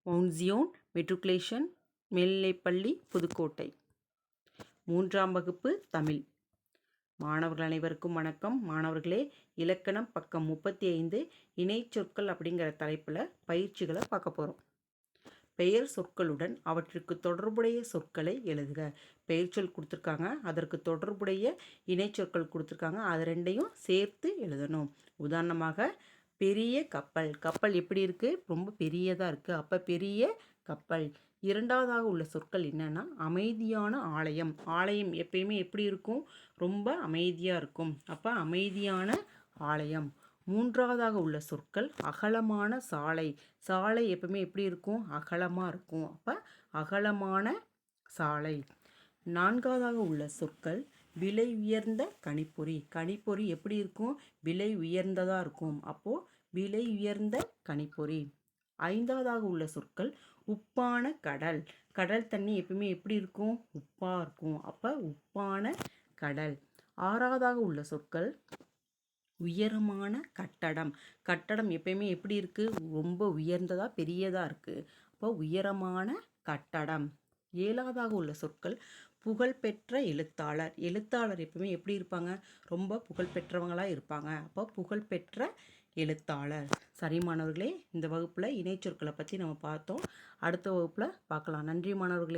Mount Zion matriculation மேல்நிலைப்பள்ளி புதுக்கோட்டை. 3ஆம் வகுப்பு தமிழ். மாணவர்கள் அனைவருக்கும் வணக்கம். மாணவர்களே, இலக்கணம் பக்கம் 35 இணைச்சொற்கள் அப்படிங்கிற தலைப்பில் பயிற்சிகளை பார்க்க போகிறோம். பெயர் சொற்களுடன் அவற்றிற்கு தொடர்புடைய சொற்களை எழுதுக. பெயர் சொல் கொடுத்துருக்காங்க, அதற்கு தொடர்புடைய இணைச்சொற்கள் கொடுத்துருக்காங்க, அது ரெண்டையும் சேர்த்து எழுதணும். உதாரணமாக, பெரிய கப்பல். கப்பல் எப்படி இருக்குது? ரொம்ப பெரியதாக இருக்குது. அப்போ பெரிய கப்பல். இரண்டாவதாக உள்ள சொற்கள் என்னென்னா அமைதியான ஆலயம். ஆலயம் எப்பயுமே எப்படி இருக்கும்? ரொம்ப அமைதியாக இருக்கும். அப்போ அமைதியான ஆலயம். மூன்றாவதாக உள்ள சொற்கள் அகலமான சாலை. சாலை எப்பவுமே எப்படி இருக்கும்? அகலமாக இருக்கும். அப்போ அகலமான சாலை. நான்காவதாக உள்ள சொற்கள் விலை உயர்ந்த கணிப்பொறி. கணிப்பொறி எப்படி இருக்கும்? விலை உயர்ந்ததாக இருக்கும். அப்போது விலை உயர்ந்த கணிப்பொறி. ஐந்தாவதாக உள்ள சொற்கள் உப்பான கடல். கடல் தண்ணி எப்பவுமே எப்படி இருக்கும்? உப்பாக இருக்கும். அப்போ உப்பான கடல். ஆறாவதாக உள்ள சொற்கள் உயரமான கட்டடம். கட்டடம் எப்பயுமே எப்படி இருக்குது? ரொம்ப உயர்ந்ததாக பெரியதாக இருக்குது. அப்போ உயரமான கட்டடம். ஏழாவதாக உள்ள சொற்கள் புகழ்பெற்ற எழுத்தாளர். எழுத்தாளர் எப்பவுமே எப்படி இருப்பாங்க? ரொம்ப புகழ்பெற்றவங்களாக இருப்பாங்க. அப்போ புகழ்பெற்ற எழுத்தாளர். சரி மாணவர்களே, இந்த வகுப்பில் இணைச்சொற்களை பற்றி நம்ம பார்த்தோம். அடுத்த வகுப்பில் பார்க்கலாம். நன்றி மாணவர்களே.